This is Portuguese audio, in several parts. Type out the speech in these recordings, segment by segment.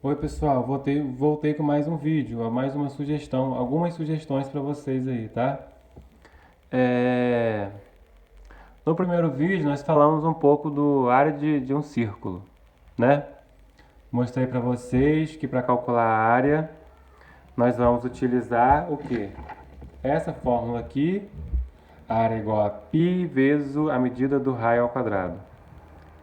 Oi pessoal, voltei com mais um vídeo, mais uma sugestão, algumas sugestões para vocês aí, tá? É, No primeiro vídeo nós falamos um pouco do área de um círculo, né? Mostrei para vocês que para calcular a área nós vamos utilizar o quê? Essa fórmula aqui, a área é igual a π vezes a medida do raio ao quadrado.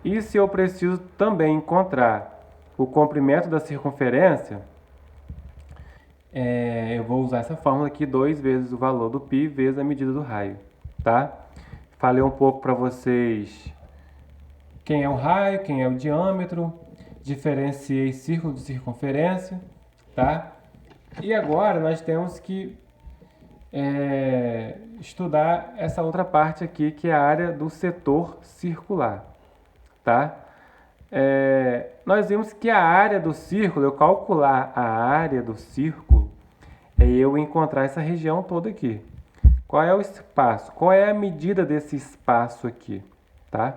E se eu preciso também encontrar o comprimento da circunferência, eu vou usar essa fórmula aqui, 2 vezes o valor do π vezes a medida do raio, tá? Falei um pouco para vocês quem é o raio, quem é o diâmetro, diferenciei círculo de circunferência, tá? E agora nós temos que estudar essa outra parte aqui, que é a área do setor circular, tá? Nós vimos que a área do círculo, eu calcular a área do círculo, é eu encontrar essa região toda aqui. Qual é o espaço? Qual é a medida desse espaço aqui, tá?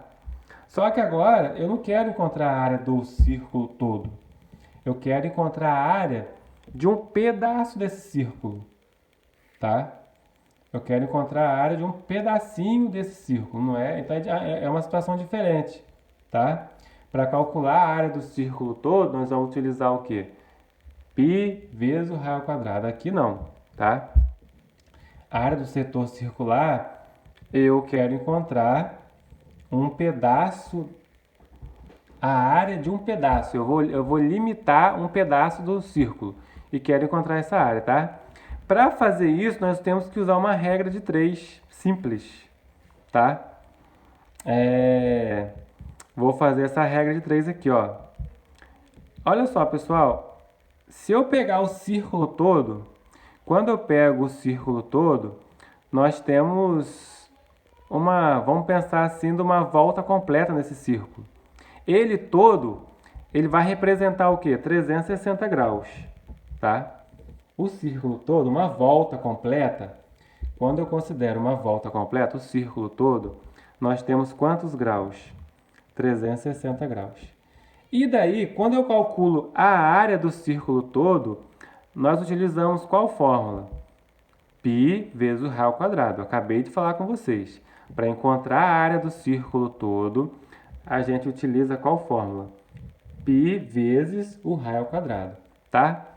Só que agora eu não quero encontrar a área do círculo todo. Eu quero encontrar a área de um pedaço desse círculo, tá? Eu quero encontrar a área de um pedacinho desse círculo, não é? Então é uma situação diferente, tá? Para calcular a área do círculo todo, nós vamos utilizar o quê? Π vezes o raio ao quadrado. Aqui não, tá? A área do setor circular, eu quero encontrar um pedaço, a área de um pedaço. Eu vou limitar um pedaço do círculo e quero encontrar essa área, tá? Para fazer isso, nós temos que usar uma regra de 3 simples, tá? Vou fazer essa regra de 3 aqui, ó. Olha só, pessoal. Se eu pegar o círculo todo, quando eu pego o círculo todo, nós temos vamos pensar assim, de uma volta completa nesse círculo. Ele todo, ele vai representar o quê? 360 graus, tá? O círculo todo, uma volta completa, quando eu considero uma volta completa, o círculo todo, nós temos quantos graus? 360 graus. E daí, quando eu calculo a área do círculo todo, nós utilizamos qual fórmula? Π vezes o raio ao quadrado. Eu acabei de falar com vocês. Para encontrar a área do círculo todo, a gente utiliza qual fórmula? Π vezes o raio ao quadrado, tá?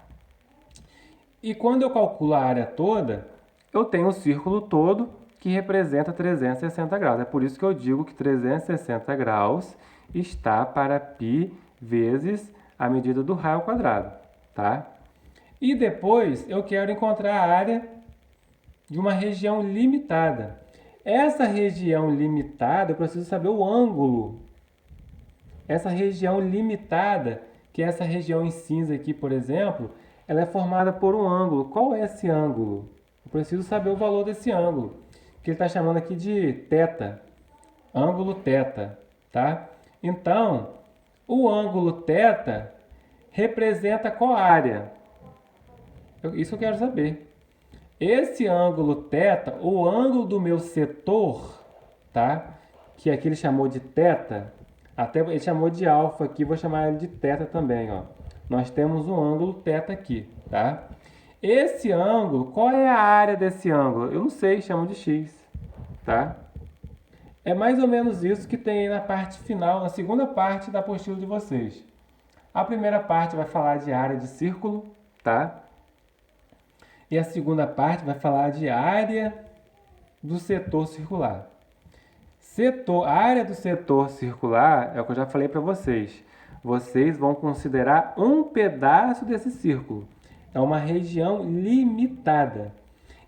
E quando eu calculo a área toda, eu tenho o círculo todo que representa 360 graus. É por isso que eu digo que 360 graus está para π vezes a medida do raio ao quadrado, tá? E depois eu quero encontrar a área de uma região limitada. Essa região limitada, eu preciso saber o ângulo. Essa região limitada, que é essa região em cinza aqui, por exemplo, ela é formada por um ângulo. Qual é esse ângulo? Eu preciso saber o valor desse ângulo, que ele está chamando aqui de θ, ângulo θ, tá? Então, o ângulo θ representa qual área? Isso eu quero saber. Esse ângulo θ, o ângulo do meu setor, tá? Que aqui ele chamou de θ, até ele chamou de alfa aqui, vou chamar ele de θ também, ó. Nós temos um ângulo θ aqui, tá? Esse ângulo, qual é a área desse ângulo? Eu não sei, chamo de x, tá? É mais ou menos isso que tem aí na parte final, na segunda parte da apostila de vocês. A primeira parte vai falar de área de círculo, tá? E a segunda parte vai falar de área do setor circular. A área do setor circular é o que eu já falei para vocês. Vocês vão considerar um pedaço desse círculo. É uma região limitada.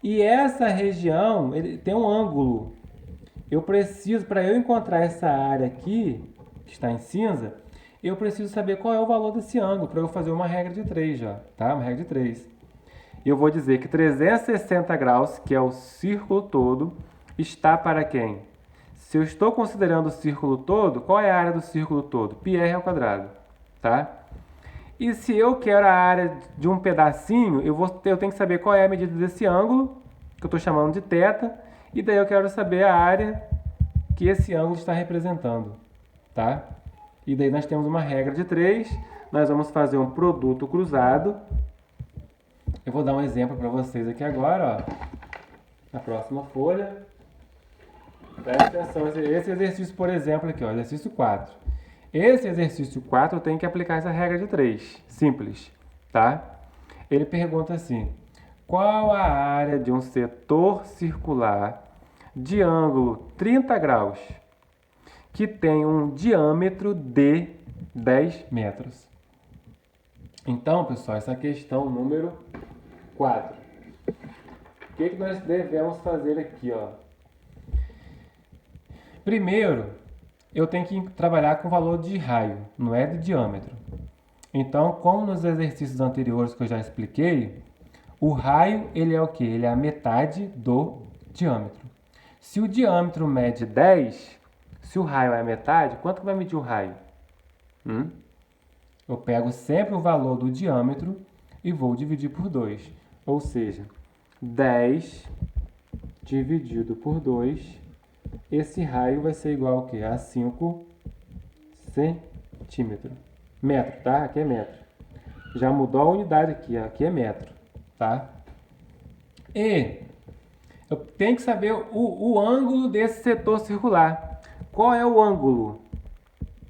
E essa região ele tem um ângulo. Eu preciso, para eu encontrar essa área aqui, que está em cinza, eu preciso saber qual é o valor desse ângulo, para eu fazer uma regra de 3 já, tá? Uma regra de 3. Eu vou dizer que 360 graus, que é o círculo todo, está para quem? Se eu estou considerando o círculo todo, qual é a área do círculo todo? πr ao quadrado, tá? E se eu quero a área de um pedacinho, eu tenho que saber qual é a medida desse ângulo, que eu estou chamando de θ, e daí eu quero saber a área que esse ângulo está representando, tá? E daí nós temos uma regra de 3. Nós vamos fazer um produto cruzado. Eu vou dar um exemplo para vocês aqui agora, ó. Na próxima folha. Presta atenção, esse exercício, por exemplo, aqui, ó, exercício 4. Esse exercício 4 eu tenho que aplicar essa regra de 3, simples, tá? Ele pergunta assim, qual a área de um setor circular de ângulo 30 graus que tem um diâmetro de 10 metros? Então, pessoal, essa é a questão número 4. O que nós devemos fazer aqui, ó? Primeiro, eu tenho que trabalhar com o valor de raio, não é de diâmetro. Então, como nos exercícios anteriores que eu já expliquei, o raio ele é o quê? Ele é a metade do diâmetro. Se o diâmetro mede 10, se o raio é a metade, quanto que vai medir o raio? Eu pego sempre o valor do diâmetro e vou dividir por 2. Ou seja, 10 dividido por 2, esse raio vai ser igual ao quê? A 5 centímetros. Metro, tá? Aqui é metro. Já mudou a unidade aqui, aqui é metro, tá? E eu tenho que saber o ângulo desse setor circular. Qual é o ângulo?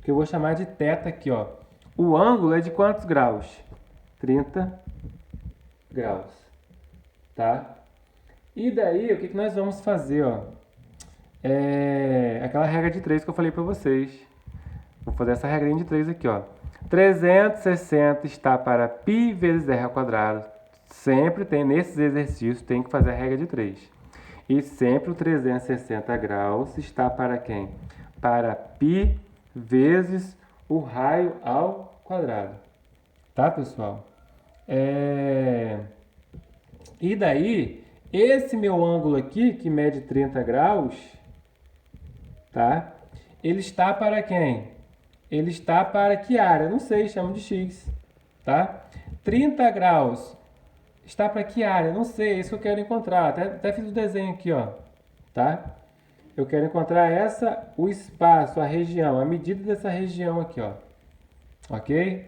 Que eu vou chamar de θ aqui, ó. O ângulo é de quantos graus? 30 graus, tá? E daí, o que nós vamos fazer, ó? Aquela regra de 3 que eu falei para vocês. Vou fazer essa regrinha de 3 aqui, ó. 360 está para π vezes r ao quadrado. Sempre tem, nesses exercícios, tem que fazer a regra de 3. E sempre o 360 graus está para quem? Para π vezes o raio ao quadrado. Tá, pessoal? E daí, esse meu ângulo aqui, que mede 30 graus, tá? Ele está para quem? Ele está para que área? Não sei, chamo de x, tá? 30 graus está para que área? Não sei, é isso que eu quero encontrar. Até fiz o desenho aqui, ó, tá? Eu quero encontrar o espaço, a região, a medida dessa região aqui, ó. Ok?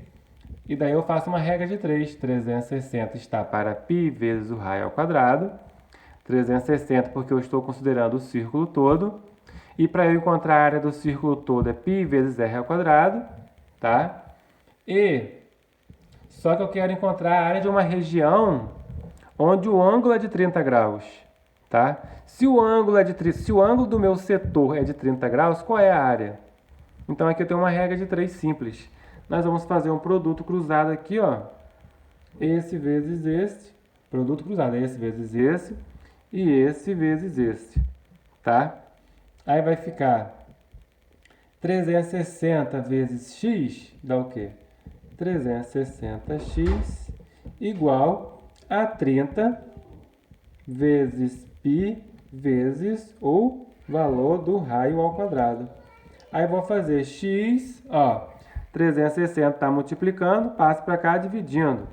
E daí eu faço uma regra de 3. 360 está para π vezes o raio ao quadrado. 360 porque eu estou considerando o círculo todo. E para eu encontrar a área do círculo todo é π vezes r ao quadrado, tá? Só que eu quero encontrar a área de uma região onde o ângulo é de 30 graus, tá? Se o ângulo do meu setor é de 30 graus, qual é a área? Então aqui eu tenho uma regra de 3 simples. Nós vamos fazer um produto cruzado aqui, ó. Esse vezes esse. Produto cruzado, esse vezes esse. E esse vezes esse, tá? Aí vai ficar 360 vezes x dá o quê? 360x igual a 30 vezes π vezes o valor do raio ao quadrado. Aí vou fazer x, ó, 360 está multiplicando, passo para cá dividindo.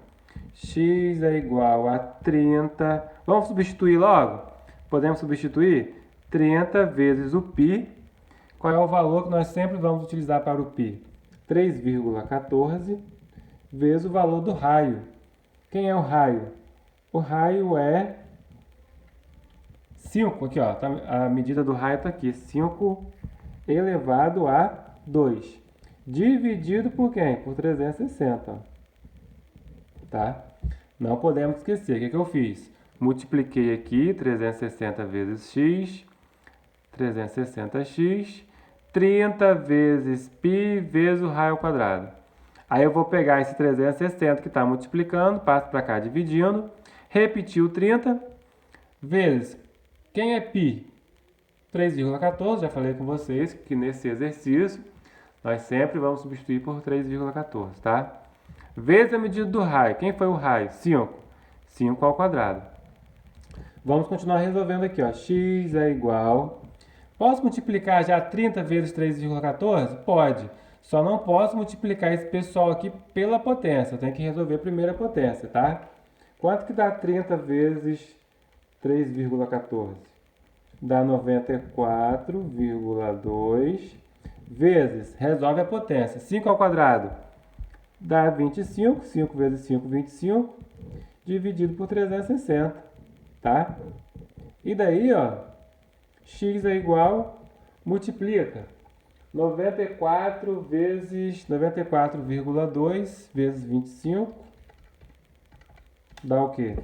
X é igual a 30. Vamos substituir logo? Podemos substituir? 30 vezes o π. Qual é o valor que nós sempre vamos utilizar para o π? 3,14 vezes o valor do raio. Quem é o raio? O raio é 5. Aqui, ó, a medida do raio está aqui. 5 elevado a 2. Dividido por quem? Por 360. Ó. Tá? Não podemos esquecer. O que eu fiz? Multipliquei aqui 360 vezes x, 360x, 30 vezes π vezes o raio ao quadrado. Aí eu vou pegar esse 360 que está multiplicando, passo para cá dividindo, repetir o 30 vezes, quem é π? 3,14, já falei com vocês que nesse exercício nós sempre vamos substituir por 3,14, tá? Vezes a medida do raio. Quem foi o raio? 5. 5 ao quadrado. Vamos continuar resolvendo aqui, ó. X é igual... Posso multiplicar já 30 vezes 3,14? Pode. Só não posso multiplicar esse pessoal aqui pela potência. Eu tenho que resolver a primeira potência, tá? Quanto que dá 30 vezes 3,14? Dá 94,2 vezes, resolve a potência. 5 ao quadrado dá 25, 5 vezes 5, 25, dividido por 360, tá? E daí, ó, x é igual, multiplica 94 vezes 94,2 vezes 25, dá o quê?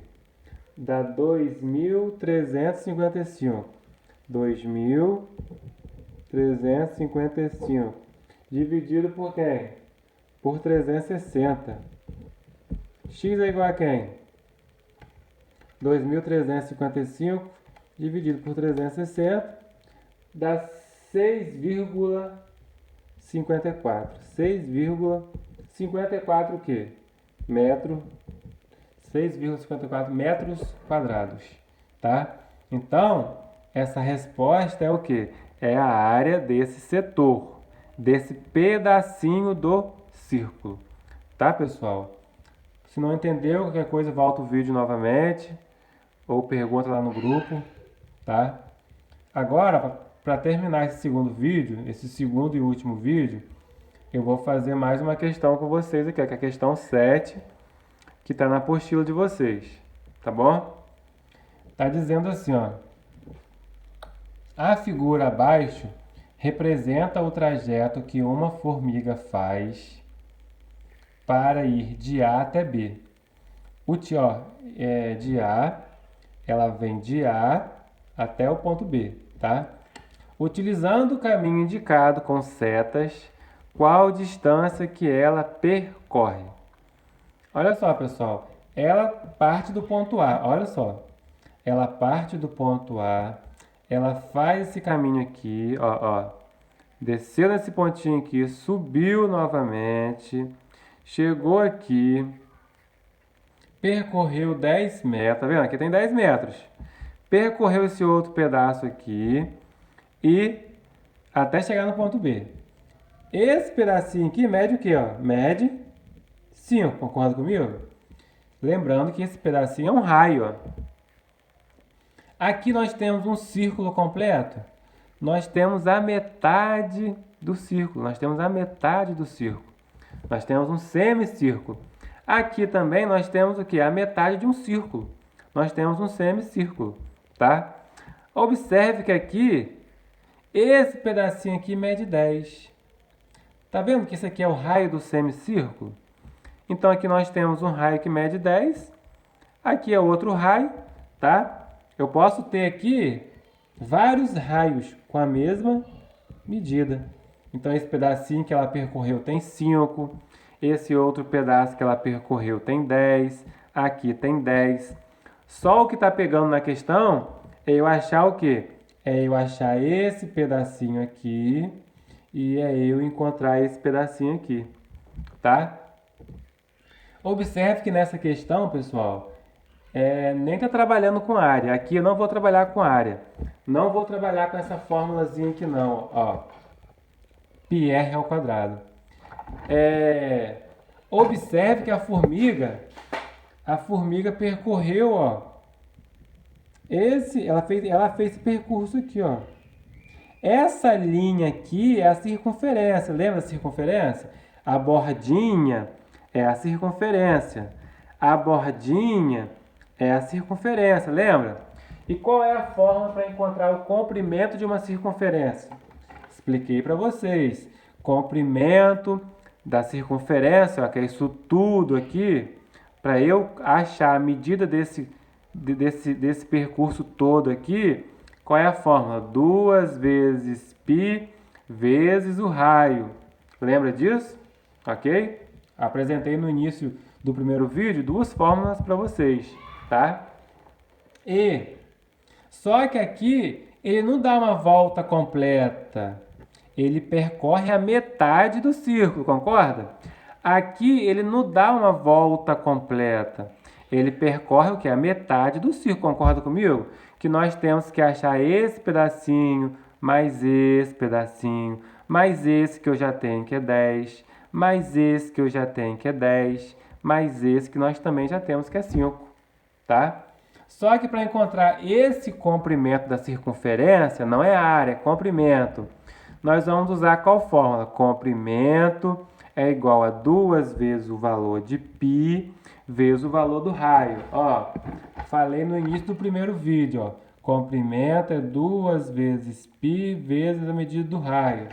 Dá 2.355. 2.355 dividido por quem? Por 360. X é igual a quem? 2.355 dividido por 360 dá 6,54. 6,54 o quê? 6,54 metros quadrados, tá? Então, essa resposta é o quê? É a área desse setor, desse pedacinho do círculo, tá, pessoal? Se não entendeu, qualquer coisa, volta o vídeo novamente ou pergunta lá no grupo, tá? Agora, para terminar esse segundo vídeo, esse segundo e último vídeo, eu vou fazer mais uma questão com vocês aqui, que é a questão 7, que está na apostila de vocês, tá bom? Tá dizendo assim, ó. A figura abaixo representa o trajeto que uma formiga faz para ir de A até B. De A, ela vem de A até o ponto B, tá? Utilizando o caminho indicado com setas, qual distância que ela percorre? Olha só, pessoal, ela parte do ponto A, olha só. Ela parte do ponto A, ela faz esse caminho aqui, ó, desceu nesse pontinho aqui, subiu novamente, chegou aqui, percorreu 10 metros, tá vendo? Aqui tem 10 metros. Percorreu esse outro pedaço aqui e até chegar no ponto B. Esse pedacinho aqui mede o quê? Ó? Mede 5, concorda comigo? Lembrando que esse pedacinho é um raio, ó. Aqui nós temos um círculo completo. Nós temos a metade do círculo. Nós temos a metade do círculo. Nós temos um semicírculo. Aqui também nós temos o quê? A metade de um círculo. Nós temos um semicírculo, tá? Observe que aqui, esse pedacinho aqui mede 10. Tá vendo que esse aqui é o raio do semicírculo? Então aqui nós temos um raio que mede 10. Aqui é outro raio, tá? Eu posso ter aqui vários raios com a mesma medida. Então, esse pedacinho que ela percorreu tem 5. Esse outro pedaço que ela percorreu tem 10. Aqui tem 10. Só o que está pegando na questão é eu achar o quê? É eu achar esse pedacinho aqui e é eu encontrar esse pedacinho aqui, tá? Observe que nessa questão, pessoal, nem está trabalhando com área. Aqui eu não vou trabalhar com área. Não vou trabalhar com essa fórmulazinha aqui não. Ó, πr ao quadrado. Observe que a formiga percorreu, ó. Ela fez esse percurso aqui, ó. Essa linha aqui é a circunferência. Lembra a circunferência? A bordinha é a circunferência. A bordinha é a circunferência, lembra? E qual é a forma para encontrar o comprimento de uma circunferência? Expliquei para vocês. Comprimento da circunferência, ó, que é isso tudo aqui, para eu achar a medida desse percurso todo aqui, qual é a fórmula? 2 vezes π vezes o raio. Lembra disso? Ok? Apresentei no início do primeiro vídeo duas fórmulas para vocês, tá? Só que aqui ele não dá uma volta completa. Ele percorre a metade do círculo, concorda? Aqui ele não dá uma volta completa. Ele percorre o que? A metade do círculo, concorda comigo? Que nós temos que achar esse pedacinho, mais esse pedacinho, mais esse que eu já tenho que é 10, mais esse que eu já tenho que é 10, mais esse que nós também já temos que é 5, tá? Só que para encontrar esse comprimento da circunferência, não é área, é comprimento. nós vamos usar qual fórmula? Comprimento é igual a 2 vezes o valor de π vezes o valor do raio. Ó, falei no início do primeiro vídeo, ó. Comprimento é 2 vezes π vezes a medida do raio,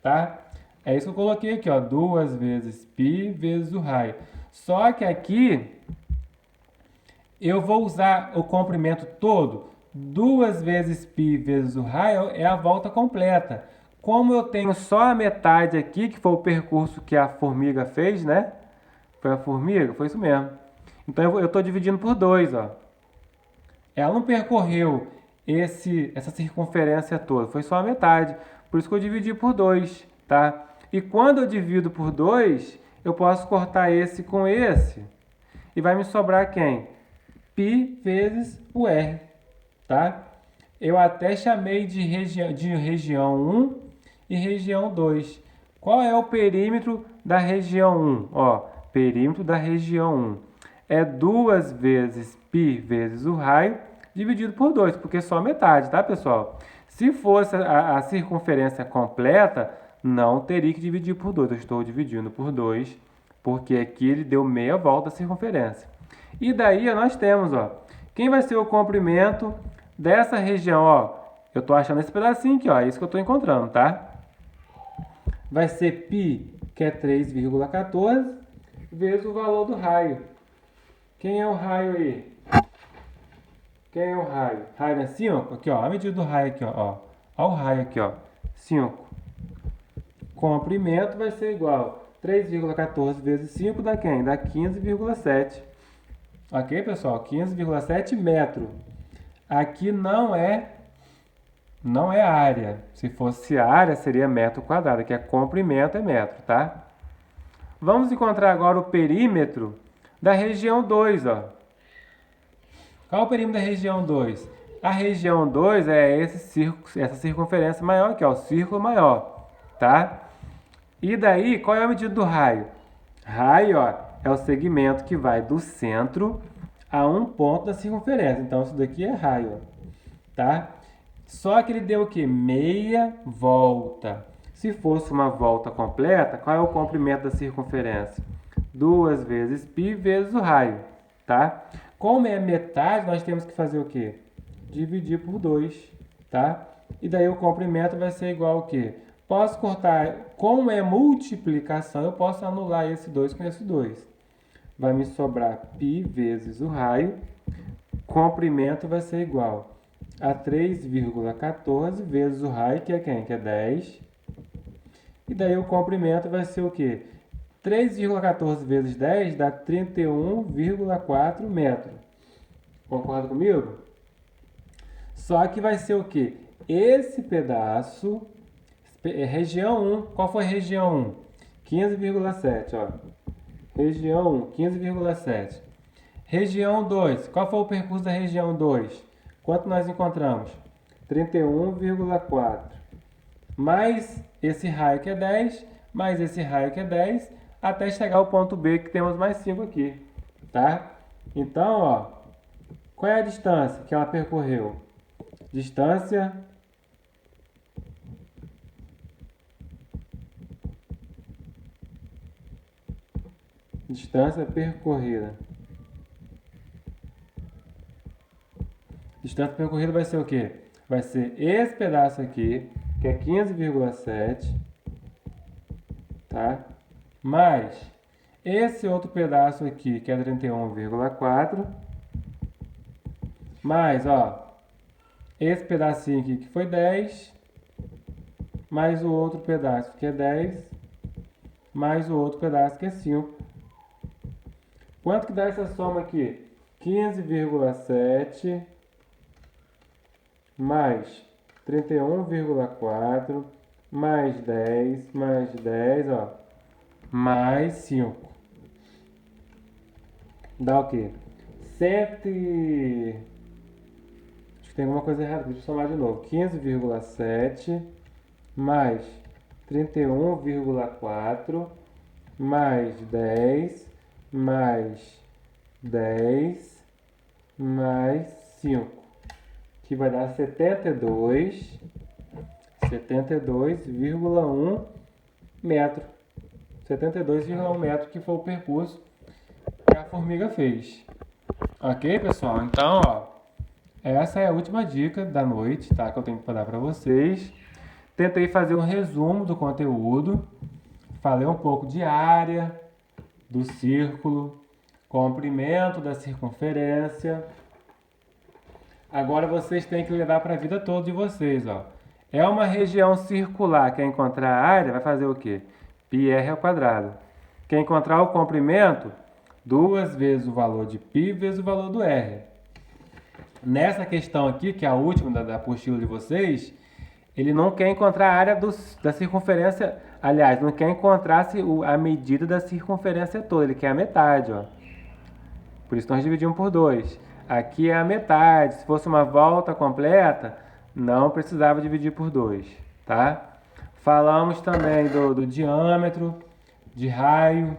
tá? É isso que eu coloquei aqui, ó, 2 vezes π vezes o raio. Só que aqui eu vou usar o comprimento todo. 2 vezes π vezes o raio é a volta completa. Como eu tenho só a metade aqui, que foi o percurso que a formiga fez, né? Foi a formiga? Foi isso mesmo. Então eu estou dividindo por 2, ó. Ela não percorreu essa circunferência toda, foi só a metade. Por isso que eu dividi por 2, tá? E quando eu divido por 2, eu posso cortar esse com esse. E vai me sobrar quem? π vezes o r, tá? Eu até chamei de região 1 e região 2. Qual é o perímetro da região 1? Ó, perímetro da região 1 é 2 vezes π vezes o raio dividido por 2, porque é só metade, tá, pessoal? Se fosse a circunferência completa, não teria que dividir por 2. Eu estou dividindo por 2, porque aqui ele deu meia volta a circunferência. E daí nós temos, ó, quem vai ser o comprimento dessa região, ó. Eu estou achando esse pedacinho aqui, ó, é isso que eu estou encontrando, tá? Vai ser π, que é 3,14, vezes o valor do raio. Quem é o raio aí? Quem é o raio? Raio é 5? Aqui, ó, a medida do raio aqui, ó. Ó o raio aqui, ó, 5. Comprimento vai ser igual 3,14 vezes 5 dá quem? Dá 15,7. Ok, pessoal? 15,7 metros. Aqui não é área. Se fosse área, seria metro quadrado. Aqui é comprimento, é metro, tá? Vamos encontrar agora o perímetro da região 2, ó. Qual é o perímetro da região 2? A região 2 é essa circunferência maior aqui, ó, o círculo maior, tá? E daí, qual é a medida do raio? Raio, ó, é o segmento que vai do centro a um ponto da circunferência. Então, isso daqui é raio, ó, tá? Só que ele deu o quê? Meia volta. Se fosse uma volta completa, qual é o comprimento da circunferência? 2 vezes π vezes o raio, tá? Como é metade, nós temos que fazer o quê? Dividir por 2, tá? E daí o comprimento vai ser igual ao quê? Posso cortar, como é multiplicação, eu posso anular esse 2 com esse 2. Vai me sobrar π vezes o raio, comprimento vai ser igual a 3,14 vezes o raio, que é quem? Que é 10. E daí o comprimento vai ser o quê? 3,14 vezes 10 dá 31,4 metros. Concorda comigo? Só que vai ser o quê? Esse pedaço, região 1, qual foi a região 1? 15,7, ó. Região 1, 15,7. Região 2, qual foi o percurso da região 2? Quanto nós encontramos? 31,4. Mais esse raio que é 10, mais esse raio que é 10, até chegar ao ponto B, que temos mais 5 aqui, tá? Então, ó, qual é a distância que ela percorreu? Distância percorrida. Distância percorrida vai ser o quê? Vai ser esse pedaço aqui, que é 15,7, tá? Mais esse outro pedaço aqui, que é 31,4, mais, ó, esse pedacinho aqui que foi 10, mais o outro pedaço que é 10, mais o outro pedaço que é 5. Quanto que dá essa soma aqui? 15,7 mais 31,4 mais 10, ó, mais 5. Dá o quê? Acho que tem alguma coisa errada, deixa eu somar de novo. 15,7 mais 31,4 mais 10 mais 5, que vai dar 72 72,1 metro. 72,1 metro que foi o percurso que a formiga fez. Ok, pessoal? Então, ó, essa é a última dica da noite, tá? Que eu tenho que dar para vocês. Tentei fazer um resumo do conteúdo. Falei um pouco de área do círculo, comprimento da circunferência. Agora vocês têm que levar para a vida toda de vocês, ó. É uma região circular. Quer encontrar a área, vai fazer o quê? πr ao quadrado. Quer encontrar o comprimento? 2 vezes o valor de π vezes o valor do r. Nessa questão aqui, que é a última da apostila de vocês, ele não quer encontrar a área da circunferência, aliás, não quer encontrar a medida da circunferência toda, ele quer a metade, ó. Por isso nós dividimos por 2. Aqui é a metade, se fosse uma volta completa, não precisava dividir por 2, tá? Falamos também do diâmetro, de raio,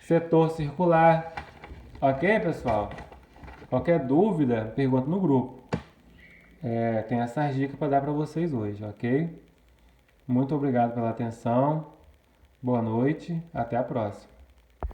setor circular. Ok, pessoal? Qualquer dúvida, pergunta no grupo. Tem essas dicas para dar para vocês hoje, ok? Muito obrigado pela atenção. Boa noite. Até a próxima.